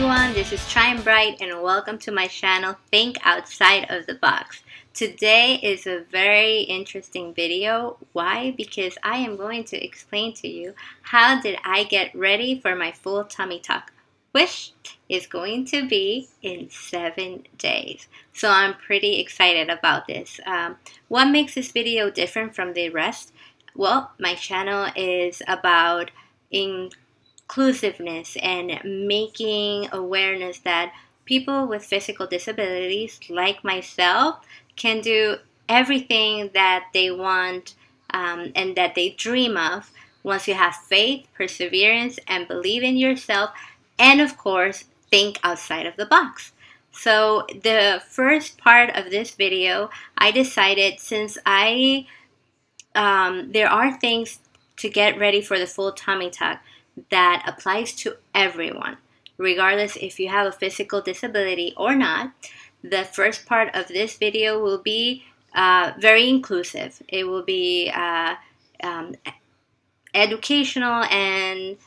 everyone, this is Shine Bright and welcome to my channel Think Outside of the Box. Today is a very interesting video. Why? Because I am going to explain to you how did I get ready for my full tummy tuck, which is going to be in 7 days. So I'm pretty excited about this. What makes this video different from the rest? Well, my channel is about inclusiveness and making awareness that people with physical disabilities like myself can do everything that they want and that they dream of once you have faith, perseverance, and believe in yourself, and of course, think outside of the box. So the first part of this video, I decided since there are things to get ready for the full tummy tuck that applies to everyone, regardless if you have a physical disability or not. The first part of this video will be very inclusive. It will be educational and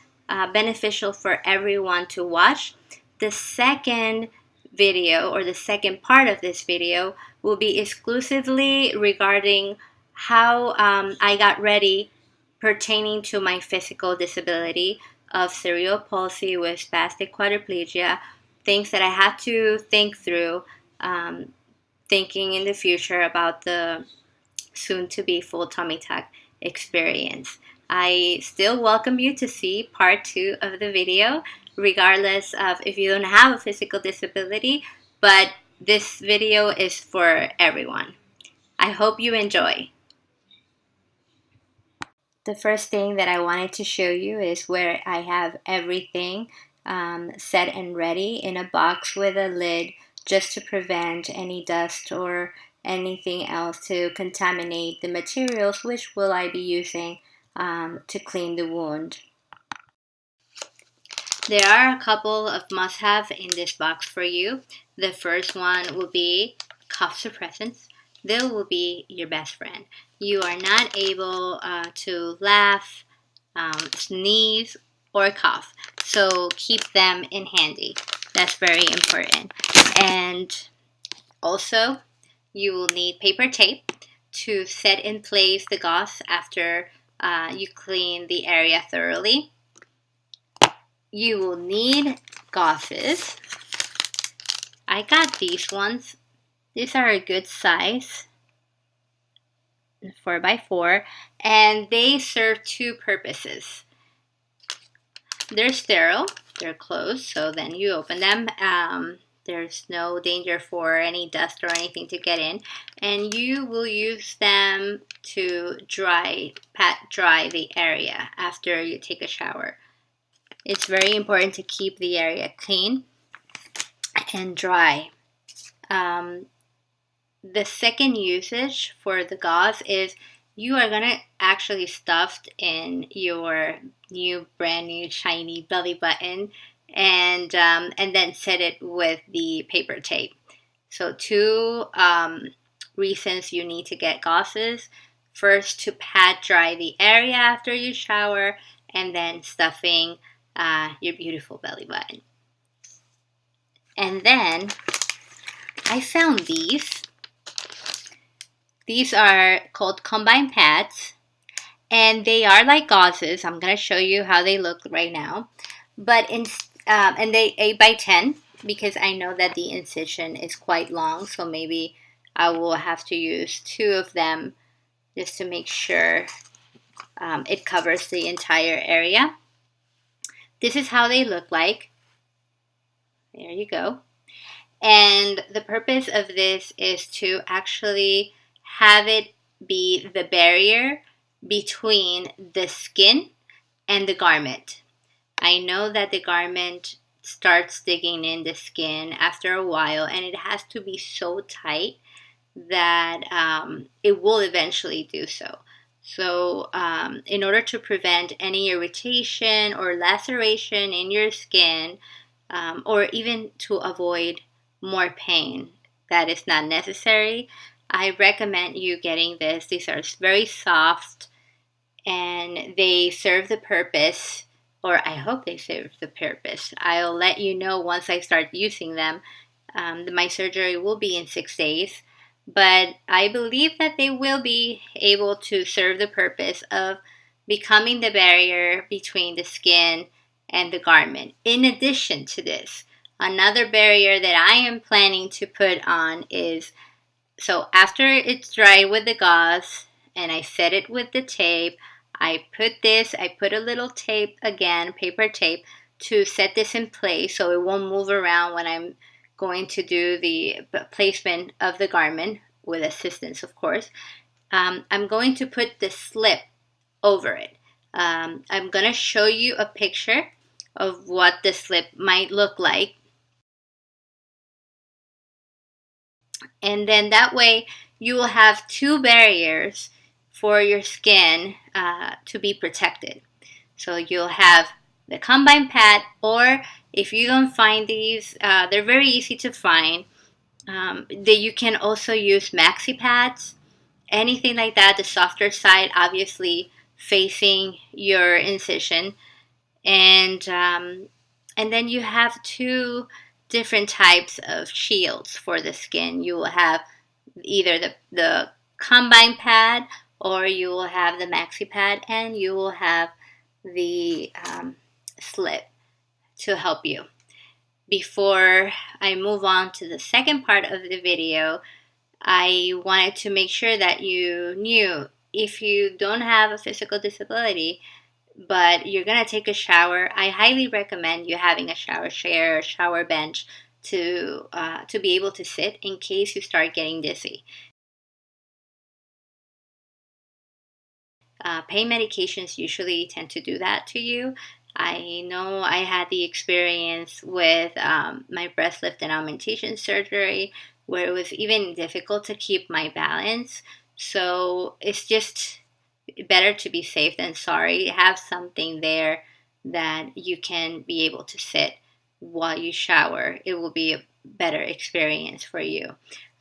beneficial for everyone to watch. The second video, or the second part of this video, will be exclusively regarding how I got ready pertaining to my physical disability of cerebral palsy with spastic quadriplegia, things that I had to think through, thinking in the future about the soon-to-be full tummy tuck experience. I still welcome you to see part 2 of the video, regardless of if you don't have a physical disability, but this video is for everyone. I hope you enjoy. The first thing that I wanted to show you is where I have everything set and ready in a box with a lid, just to prevent any dust or anything else to contaminate the materials which will I be using to clean the wound. There are a couple of must-have in this box for you. The first one will be cough suppressants. They will be your best friend. You are not able to laugh, sneeze, or cough, so keep them in handy. That's very important. And also, you will need paper tape to set in place the gauze after you clean the area thoroughly. You will need gauzes. I got these ones. These are a good size, 4x4, and they serve 2 purposes. They're sterile, they're closed, so then you open them. There's no danger for any dust or anything to get in, and you will use them to pat dry the area after you take a shower. It's very important to keep the area clean and dry. The second usage for the gauze is you are gonna actually stuff in your brand new shiny belly button and then set it with the paper tape. So 2 reasons you need to get gauzes. First, to pat dry the area after you shower, and then stuffing your beautiful belly button. And then I found these. These are called combined pads, and they are like gauzes. I'm going to show you how they look right now. But and they 8x10, because I know that the incision is quite long, so maybe I will have to use 2 of them just to make sure it covers the entire area. This is how they look like. There you go. And the purpose of this is to actually have it be the barrier between the skin and the garment. I know that the garment starts digging in the skin after a while, and it has to be so tight that it will eventually do so. So in order to prevent any irritation or laceration in your skin, or even to avoid more pain that is not necessary, I recommend you getting this. These are very soft, and they serve the purpose or I hope they serve the purpose. I'll let you know once I start using them. My surgery will be in 6 days, but I believe that they will be able to serve the purpose of becoming the barrier between the skin and the garment. In addition to this, another barrier that I am planning to put on is, so after it's dry with the gauze and I set it with the tape, I put a little tape again, paper tape, to set this in place so it won't move around when I'm going to do the placement of the garment, with assistance, of course. I'm going to put the slip over it. I'm going to show you a picture of what the slip might look like. And then that way you will have two barriers for your skin to be protected. So you'll have the combine pad, or if you don't find these, they're very easy to find. That you can also use maxi pads, anything like that. The softer side, obviously, facing your incision, and then you have two different types of shields for the skin. You will have either the combine pad, or you will have the maxi pad, and you will have the slip to help you. Before I move on to the second part of the video, I wanted to make sure that you knew, if you don't have a physical disability but you're going to take a shower, I highly recommend you having a shower chair, shower bench to be able to sit in case you start getting dizzy. Pain medications usually tend to do that to you. I know I had the experience with my breast lift and augmentation surgery where it was even difficult to keep my balance. So it's just better to be safe than sorry. Have something there that you can be able to sit while you shower. It will be a better experience for you.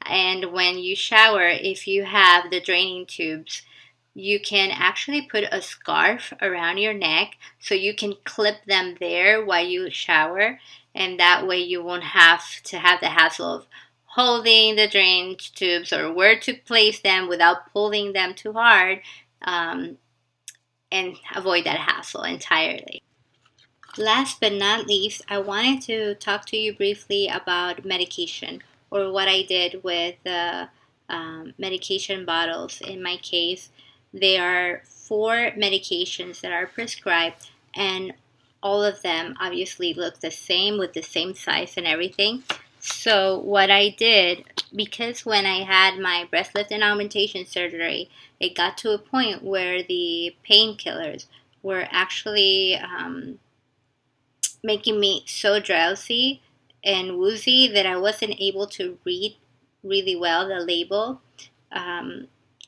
And when you shower, if you have the draining tubes, you can actually put a scarf around your neck so you can clip them there while you shower, and that way you won't have to have the hassle of holding the drainage tubes or where to place them without pulling them too hard, and avoid that hassle entirely. Last but not least, I wanted to talk to you briefly about medication, or what I did with the medication bottles. In my case, there are 4 medications that are prescribed, and all of them obviously look the same with the same size and everything. So what I did, because when I had my breast lift and augmentation surgery, it got to a point where the painkillers were actually making me so drowsy and woozy that I wasn't able to read really well the label.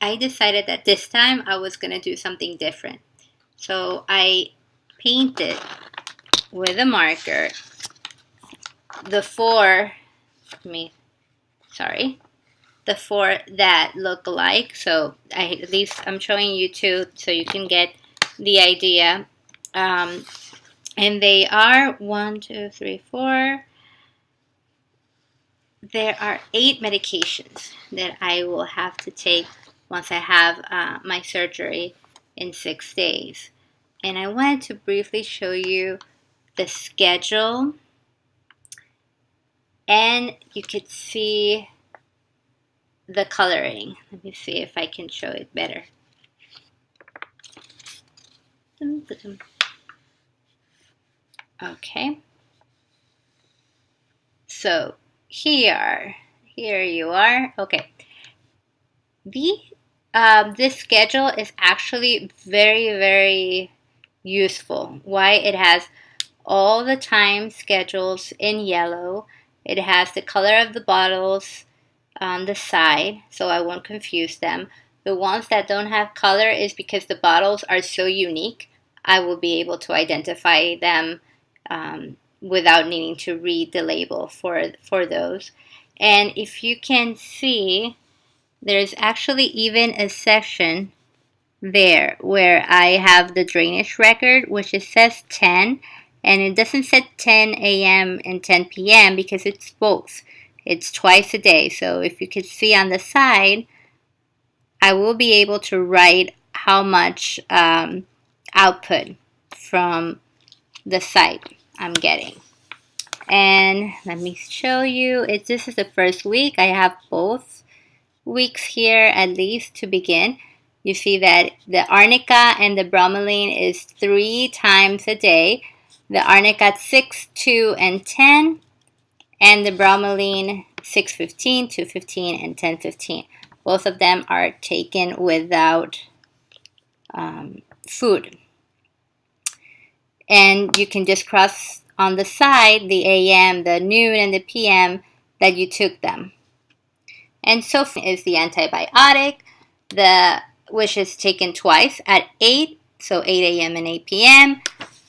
I decided that this time I was going to do something different. So I painted with a marker the 4 that look alike. So at least I'm showing you 2 so you can get the idea. And they are 1, 2, 3, 4. There are 8 medications that I will have to take once I have my surgery in 6 days. And I wanted to briefly show you the schedule, and you could see the coloring. Let me see if I can show it better. Okay. So here you are. Okay. This schedule is actually very, very useful. Why? It has all the time schedules in yellow. It has the color of the bottles on the side, so I won't confuse them. The ones that don't have color is because the bottles are so unique. I will be able to identify them without needing to read the label for those. And if you can see, there's actually even a section there where I have the drainage record, which it says 10, and it doesn't say 10 a.m. and 10 p.m. because it's both. It's twice a day. So if you could see on the side, I will be able to write how much output from the site I'm getting. And let me show you. This is the first week. I have both weeks here at least to begin. You see that the arnica and the bromelain is 3 times a day. The arnica 6, 2, and 10, and the bromelain 6:15, 2:15, and 10:15. Both of them are taken without food. And you can just cross on the side the AM, the noon, and the PM that you took them. And so is the antibiotic, which is taken twice at 8, so 8 a.m. and 8 p.m.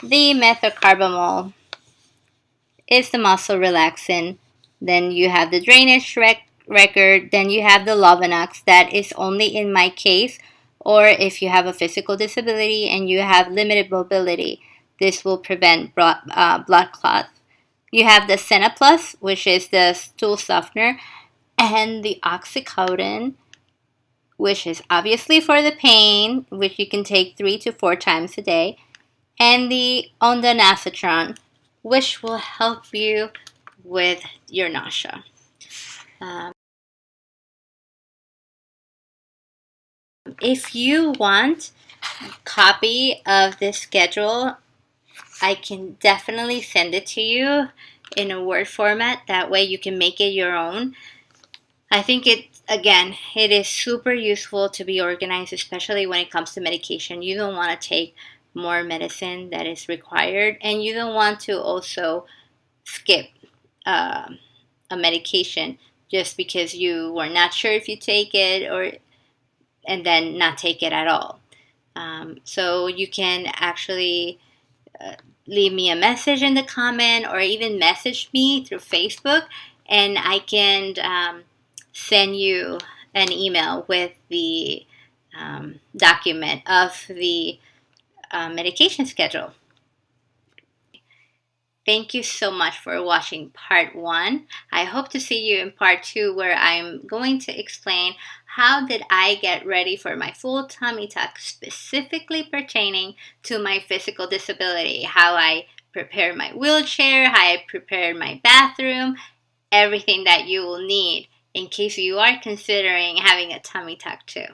The methocarbamol is the muscle relaxant. Then you have the drainage record. Then you have the Lovenox that is only in my case, or if you have a physical disability and you have limited mobility, this will prevent blood clots. You have the Cenaplus, which is the stool softener, and the oxycodone, which is obviously for the pain, which you can take 3 to 4 times a day, and the ondansetron, which will help you with your nausea. If you want a copy of this schedule, I can definitely send it to you in a Word format. That way you can make it your own. I think it is super useful to be organized, especially when it comes to medication. You don't want to take more medicine that is required, and you don't want to also skip a medication just because you were not sure if you take it, and then not take it at all. So you can actually leave me a message in the comment, or even message me through Facebook, and I can send you an email with the document of the medication schedule. Thank you so much for watching part 1. I hope to see you in part 2, where I'm going to explain how did I get ready for my full tummy tuck, specifically pertaining to my physical disability, how I prepared my wheelchair, how I prepared my bathroom, everything that you will need in case you are considering having a tummy tuck too.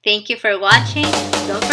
Thank you for watching. Don't